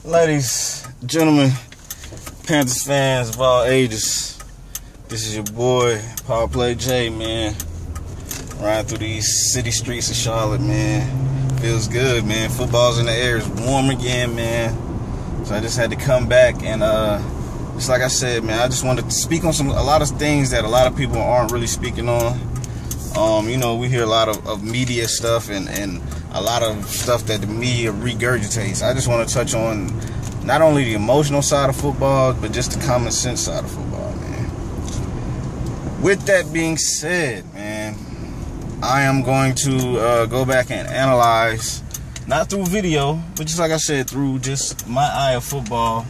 Ladies, gentlemen, Panthers fans of all ages, this is your boy, Power Play J, man. Riding through these city streets of Charlotte, man. Feels good, man. Football's in the air. It's warm again, man. So I just had to come back and, just like I said, man, I just wanted to speak on a lot of things that a lot of people aren't really speaking on. You know, we hear a lot of media stuff and a lot of stuff that the media regurgitates. I just want to touch on not only the emotional side of football, but just the common sense side of football, man. With that being said, man, I am going to go back and analyze, not through video, but just like I said, through just my eye of football.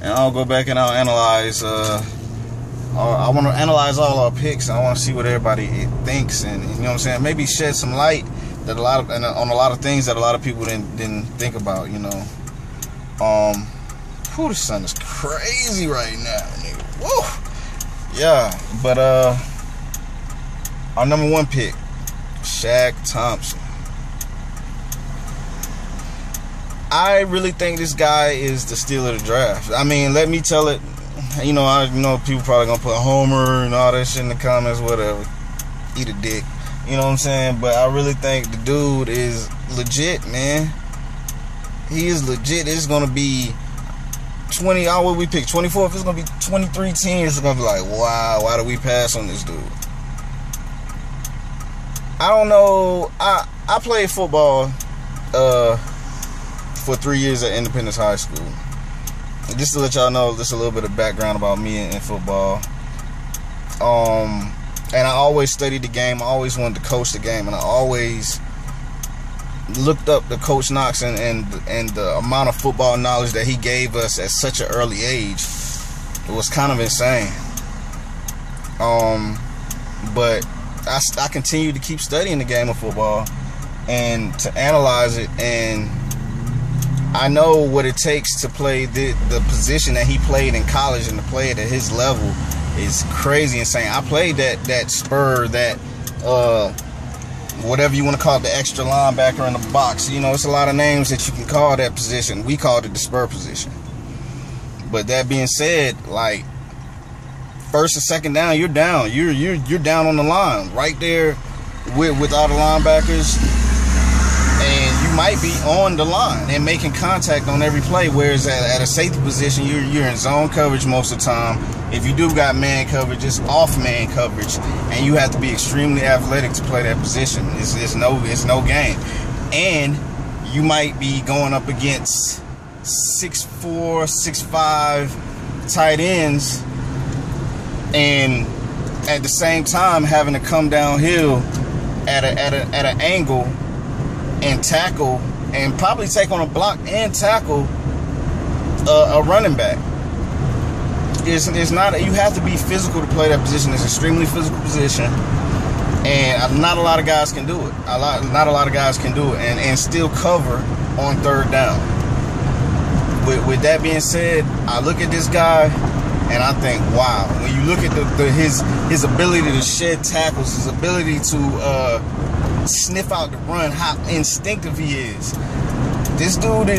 And I'll go back and I'll analyze, I want to analyze all our picks. I want to see what everybody thinks, and you know what I'm saying, maybe shed some light that on a lot of things that a lot of people didn't think about, you know. The sun is crazy right now, nigga. Woo! Yeah, but our number one pick, Shaq Thompson. I really think this guy is the steal of the draft. I mean, let me tell it. You know, I know people probably gonna put Homer and all that shit in the comments, whatever. Eat a dick. You know what I'm saying? But I really think the dude is legit, man. He is legit. It's gonna be 20. What we pick? 24. If it's gonna be 23 teams, it's gonna be like, wow, why did we pass on this dude? I don't know. I played football for 3 years at Independence High School. And just to let y'all know, just a little bit of background about me in football. And I always studied the game. I always wanted to coach the game, and I always looked up the Coach Knox and the amount of football knowledge that he gave us at such an early age. It was kind of insane. But I continued to keep studying the game of football and to analyze it, and I know what it takes to play the position that he played in college, and to play it at his level is crazy insane. I played that spur, that whatever you want to call it, the extra linebacker in the box. You know, it's a lot of names that you can call that position. We called it the spur position. But that being said, like, first and second down, you're down. You're down on the line, right there with all the linebackers, and you might be on the line and making contact on every play. Whereas at a safety position, you're in zone coverage most of the time. If you do got man coverage, it's off man coverage, and you have to be extremely athletic to play that position. It's no game, and you might be going up against 6'4", 6'5" tight ends, and at the same time having to come downhill at an angle and tackle, and probably take on a block and tackle a running back. It's not. You have to be physical to play that position. It's an extremely physical position, and not a lot of guys can do it. Not a lot of guys can do it, and still cover on third down. With that being said, I look at this guy and I think, wow. When you look at his ability to shed tackles, his ability to sniff out the run, how instinctive he is. This dude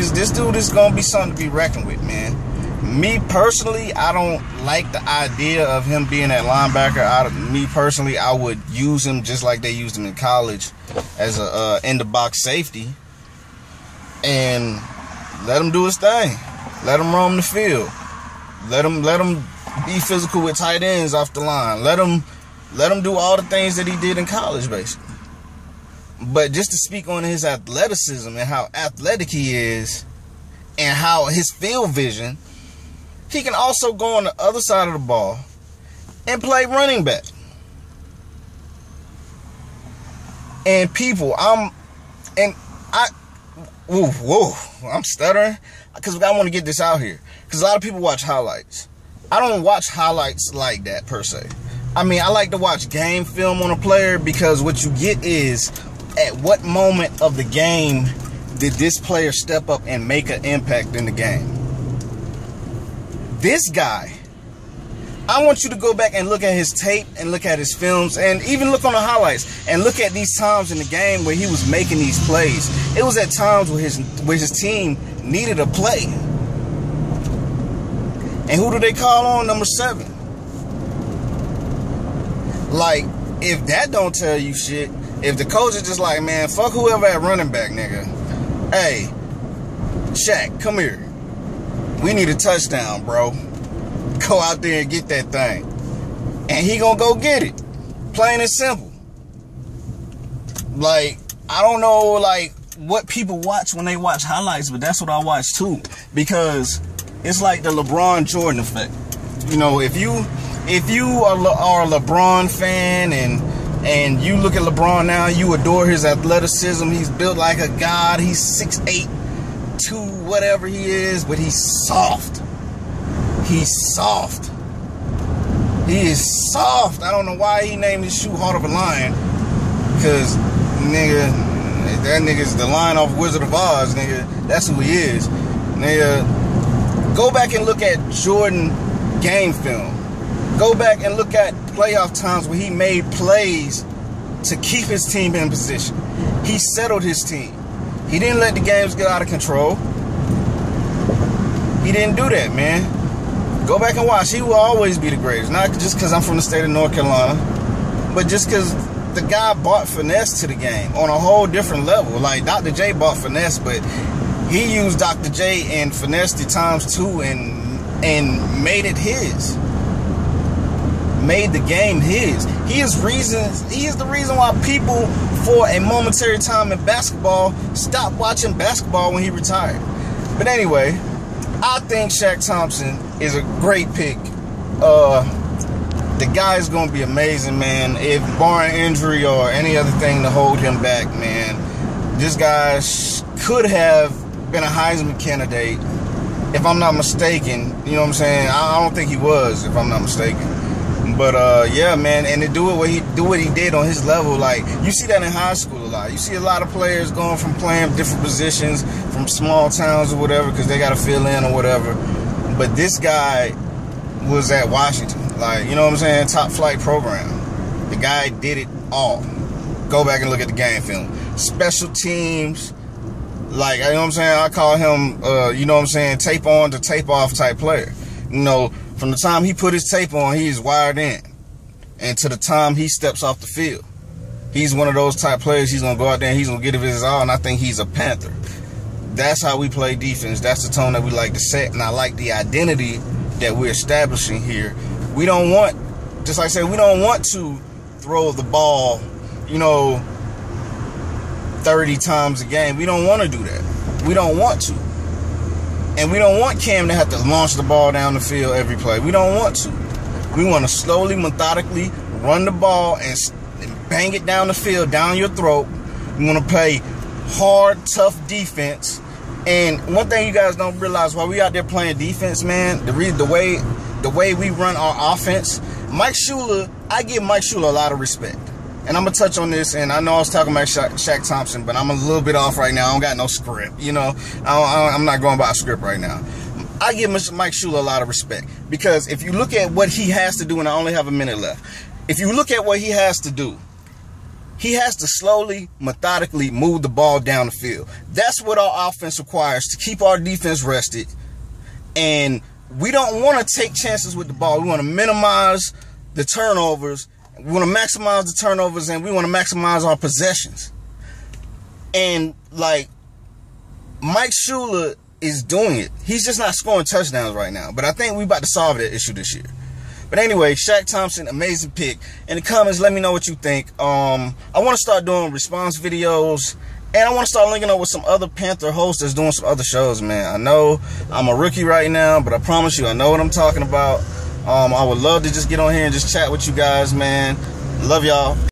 is gonna be something to be reckoned with, man. Me personally, I don't like the idea of him being at linebacker. Me personally, I would use him just like they used him in college, as a in the box safety, and let him do his thing. Let him roam the field. Let him be physical with tight ends off the line. Let him do all the things that he did in college, basically. But just to speak on his athleticism and how athletic he is, and how his field vision, he can also go on the other side of the ball and play running back. And people, I'm stuttering because I want to get this out here. Because a lot of people watch highlights. I don't watch highlights like that per se. I mean, I like to watch game film on a player, because what you get is, at what moment of the game did this player step up and make an impact in the game? This guy, I want you to go back and look at his tape and look at his films, and even look on the highlights and look at these times in the game where he was making these plays. It was at times where his team needed a play. And who do they call on? Number 7. Like, if that don't tell you shit, if the coach is just like, man, fuck whoever at running back, nigga. Hey, Shaq, come here. We need a touchdown, bro. Go out there and get that thing. And he gonna go get it. Plain and simple. Like, I don't know, like, what people watch when they watch highlights, but that's what I watch too. Because it's like the LeBron Jordan effect. You know, if you are a LeBron fan and you look at LeBron now, you adore his athleticism. He's built like a god. He's 6'8", 2, whatever he is, but he's soft. He's soft. He is soft. I don't know why he named his shoe Heart of a Lion. Because, nigga, that nigga's the lion off Wizard of Oz, nigga. That's who he is. Nigga, go back and look at Jordan game film. Go back and look at playoff times where he made plays to keep his team in position. He settled his team. He didn't let the games get out of control. He didn't do that, man. Go back and watch. He will always be the greatest. Not just because I'm from the state of North Carolina, but just because the guy brought finesse to the game on a whole different level. Like, Dr. J brought finesse, but he used Dr. J and finesse the times 2 and made it his. Made the game his. He is the reason why people, for a momentary time in basketball, stopped watching basketball when he retired. But anyway, I think Shaq Thompson is a great pick. The guy is going to be amazing, man. If barring injury or any other thing to hold him back, man, this guy could have been a Heisman candidate, if I'm not mistaken. You know what I'm saying? I don't think he was, if I'm not mistaken. But yeah, man, and to do what he did on his level, like, you see that in high school a lot. You see a lot of players going from playing different positions from small towns or whatever because they got to fill in or whatever. But this guy was at Washington, like, you know what I'm saying, top flight program. The guy did it all. Go back and look at the game film. Special teams, like, you know what I'm saying, I call him, you know what I'm saying, tape on to tape off type player. You know, from the time he put his tape on, he is wired in. And to the time he steps off the field, he's one of those type players. He's going to go out there and he's going to give it his all, and I think he's a Panther. That's how we play defense. That's the tone that we like to set, and I like the identity that we're establishing here. We don't want, just like I said, we don't want to throw the ball, you know, 30 times a game. We don't want to do that. We don't want to. And we don't want Cam to have to launch the ball down the field every play. We don't want to. We want to slowly, methodically run the ball and bang it down the field, down your throat. We want to play hard, tough defense. And one thing you guys don't realize, while we out there playing defense, man, the way we run our offense, Mike Shula, I give Mike Shula a lot of respect. And I'm going to touch on this, and I know I was talking about Shaq Thompson, but I'm a little bit off right now. I don't got no script, you know. I'm not going by a script right now. I give Mike Shula a lot of respect, because if you look at what he has to do, and I only have a minute left, if you look at what he has to do, he has to slowly, methodically move the ball down the field. That's what our offense requires to keep our defense rested. And we don't want to take chances with the ball. We want to minimize the turnovers. We want to maximize the turnovers, and we want to maximize our possessions. And, like, Mike Shula is doing it. He's just not scoring touchdowns right now. But I think we're about to solve that issue this year. But anyway, Shaq Thompson, amazing pick. In the comments, let me know what you think. I want to start doing response videos, and I want to start linking up with some other Panther hosts that's doing some other shows, man. I know I'm a rookie right now, but I promise you, I know what I'm talking about. I would love to just get on here and just chat with you guys, man. Love y'all.